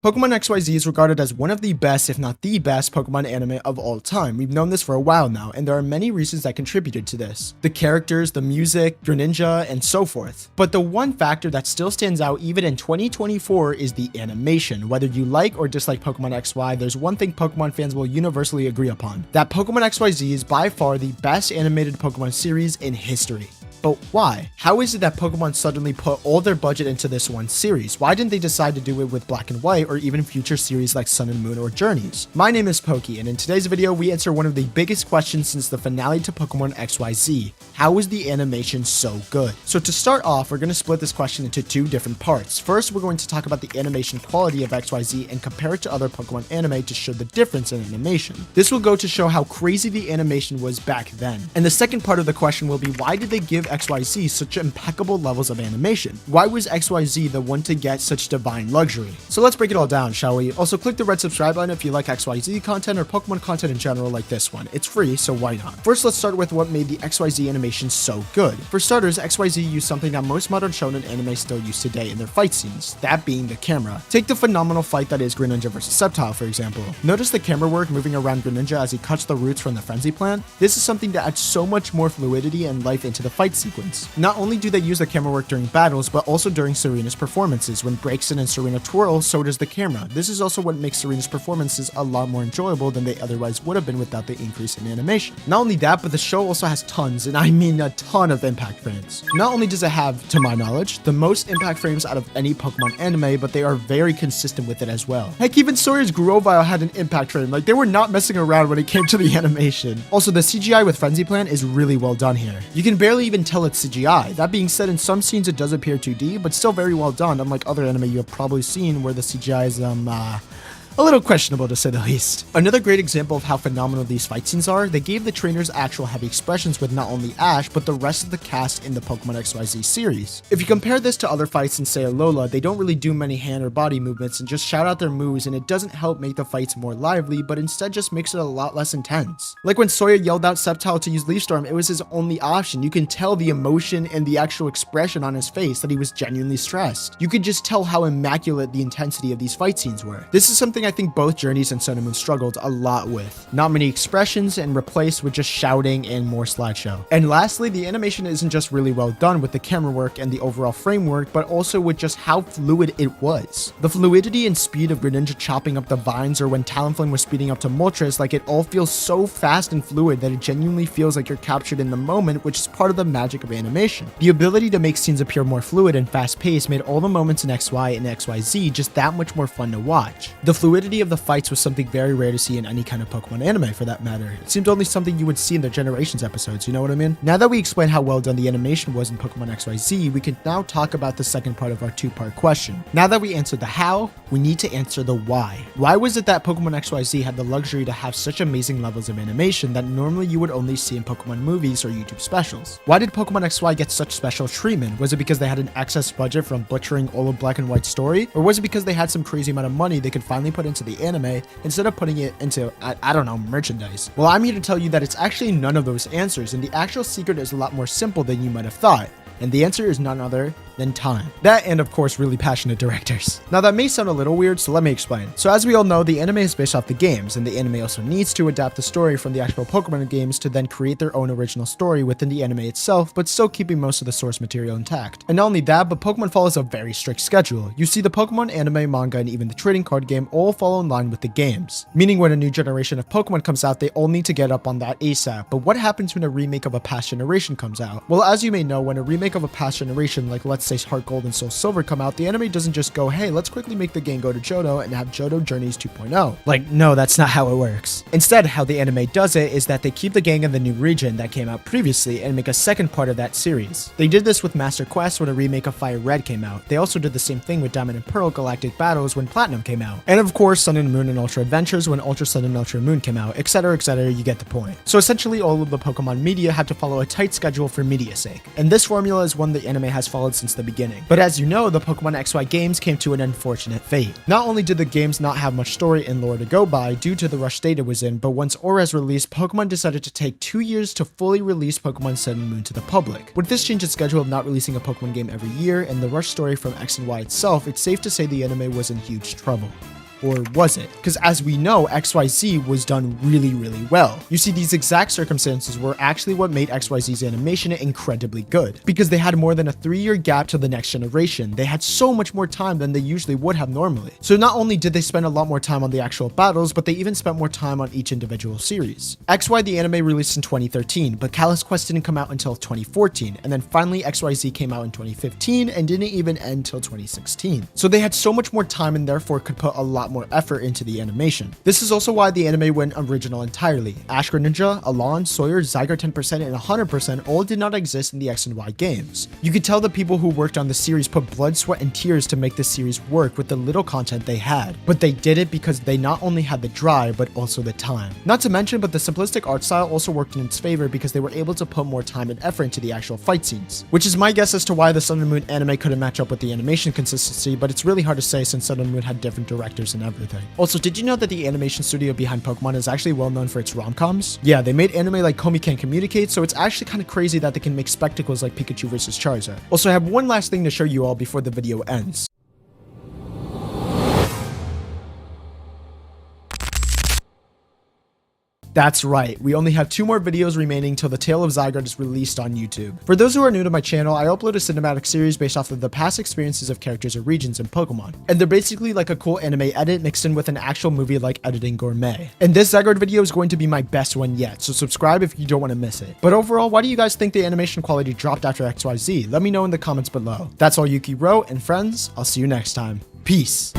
Pokemon XYZ is regarded as one of the best, if not the best, Pokemon anime of all time. We've known this for a while now, and there are many reasons that contributed to this. The characters, the music, Greninja, and so forth. But the one factor that still stands out even in 2024 is the animation. Whether you like or dislike Pokemon XY, there's one thing Pokemon fans will universally agree upon. That Pokemon XYZ is by far the best animated Pokemon series in history. But why? How is it that Pokemon suddenly put all their budget into this one series? Why didn't they decide to do it with Black and White or even future series like Sun and Moon or Journeys? My name is Pokey, and in today's video, we answer one of the biggest questions since the finale to Pokemon XYZ. How is the animation so good? So to start off, we're going to split this question into two different parts. First, we're going to talk about the animation quality of XYZ and compare it to other Pokemon anime to show the difference in animation. This will go to show how crazy the animation was back then. And the second part of the question will be, why did they give XYZ such impeccable levels of animation? Why was XYZ the one to get such divine luxury? So let's break it all down, shall we? Also, click the red subscribe button if you like XYZ content or Pokemon content in general like this one. It's free, so why not? First, let's start with what made the XYZ animation so good. For starters, XYZ used something that most modern shonen anime still use today in their fight scenes, that being the camera. Take the phenomenal fight that is Greninja vs. Sceptile, for example. Notice the camera work moving around Greninja as he cuts the roots from the Frenzy plant? This is something that adds so much more fluidity and life into the fight sequence. Not only do they use the camera work during battles, but also during Serena's performances. When Braixen and Serena twirl, so does the camera. This is also what makes Serena's performances a lot more enjoyable than they otherwise would have been without the increase in animation. Not only that, but the show also has tons, and I mean a ton of impact frames. Not only does it have, to my knowledge, the most impact frames out of any Pokemon anime, but they are very consistent with it as well. Heck, even Sawyer's Grovyle had an impact frame. Like, they were not messing around when it came to the animation. Also, the CGI with Frenzy Plant is really well done here. You can barely even tell it's CGI. That being said, in some scenes it does appear 2D, but still very well done, unlike other anime you have probably seen where the CGI is a little questionable to say the least. Another great example of how phenomenal these fight scenes are, they gave the trainers actual heavy expressions with not only Ash, but the rest of the cast in the Pokemon XYZ series. If you compare this to other fights in say Alola, they don't really do many hand or body movements and just shout out their moves, and it doesn't help make the fights more lively, but instead just makes it a lot less intense. Like when Sawyer yelled out Sceptile to use Leaf Storm, it was his only option. You can tell the emotion and the actual expression on his face that he was genuinely stressed. You could just tell how immaculate the intensity of these fight scenes were. This is something I think both Journeys and Sun and Moon struggled a lot with. Not many expressions and replaced with just shouting and more slideshow. And lastly, the animation isn't just really well done with the camera work and the overall framework, but also with just how fluid it was. The fluidity and speed of Greninja chopping up the vines, or when Talonflame was speeding up to Moltres, like it all feels so fast and fluid that it genuinely feels like you're captured in the moment, which is part of the magic of animation. The ability to make scenes appear more fluid and fast-paced made all the moments in XY and XYZ just that much more fun to watch. The fluidity of the fights was something very rare to see in any kind of Pokemon anime for that matter. It seemed only something you would see in the Generations episodes, you know what I mean? Now that we explained how well done the animation was in Pokemon XYZ, we can now talk about the second part of our two-part question. Now that we answered the how, we need to answer the why. Why was it that Pokemon XYZ had the luxury to have such amazing levels of animation that normally you would only see in Pokemon movies or YouTube specials? Why did Pokemon XY get such special treatment? Was it because they had an excess budget from butchering all of Black and White's story? Or was it because they had some crazy amount of money they could finally put into the anime instead of putting it into, I don't know, merchandise? Well, I'm here to tell you that it's actually none of those answers, and the actual secret is a lot more simple than you might have thought. And the answer is none other than time. That and of course really passionate directors. Now that may sound a little weird, so let me explain. So as we all know, the anime is based off the games, and the anime also needs to adapt the story from the actual Pokemon games to then create their own original story within the anime itself, but still keeping most of the source material intact. And not only that, but Pokemon follows a very strict schedule. You see the Pokemon anime, manga, and even the trading card game all fall in line with the games. Meaning when a new generation of Pokemon comes out, they all need to get up on that ASAP. But what happens when a remake of a past generation comes out? Well, as you may know, when a remake of a past generation, like let's say Heart Gold and Soul Silver come out, the anime doesn't just go, hey, let's quickly make the game go to Johto and have Johto Journeys 2.0. Like, no, that's not how it works. Instead, how the anime does it is that they keep the gang in the new region that came out previously and make a second part of that series. They did this with Master Quest when a remake of Fire Red came out. They also did the same thing with Diamond and Pearl Galactic Battles when Platinum came out. And of course, Sun and Moon and Ultra Adventures when Ultra Sun and Ultra Moon came out, etc, you get the point. So essentially, all of the Pokemon media had to follow a tight schedule for media's sake. And this formula is one the anime has followed since the beginning. But as you know, the Pokemon XY games came to an unfortunate fate. Not only did the games not have much story and lore to go by due to the rush state it was in, but once Auras released, Pokemon decided to take 2 years to fully release Pokemon Sun and Moon to the public. With this change in schedule of not releasing a Pokemon game every year and the rush story from X and Y itself, it's safe to say the anime was in huge trouble. Or was it? Because as we know, XYZ was done really well. You see, these exact circumstances were actually what made XYZ's animation incredibly good, because they had more than a 3-year gap to the next generation. They had so much more time than they usually would have normally. So not only did they spend a lot more time on the actual battles, but they even spent more time on each individual series. XY the anime released in 2013, but Callus Quest didn't come out until 2014, and then finally XYZ came out in 2015 and didn't even end till 2016. So they had so much more time and therefore could put a lot more effort into the animation. This is also why the anime went original entirely. Ash Greninja, Alon, Sawyer, Zygarde 10%, and 100% all did not exist in the X and Y games. You could tell the people who worked on the series put blood, sweat, and tears to make this series work with the little content they had. But they did it because they not only had the drive, but also the time. Not to mention, but the simplistic art style also worked in its favor because they were able to put more time and effort into the actual fight scenes. Which is my guess as to why the Sun and Moon anime couldn't match up with the animation consistency, but it's really hard to say since Sun and Moon had different directors and everything. Also, did you know that the animation studio behind Pokemon is actually well known for its rom-coms? Yeah, they made anime like Komi Can Communicate, so it's actually kind of crazy that they can make spectacles like Pikachu vs. Charizard. Also, I have one last thing to show you all before the video ends. That's right, we only have 2 more videos remaining till the Tale of Zygarde is released on YouTube. For those who are new to my channel, I upload a cinematic series based off of the past experiences of characters or regions in Pokemon. And they're basically like a cool anime edit mixed in with an actual movie like editing gourmet. And this Zygarde video is going to be my best one yet, so subscribe if you don't want to miss it. But overall, why do you guys think the animation quality dropped after XYZ? Let me know in the comments below. That's all Yuki wrote, and friends, I'll see you next time. Peace.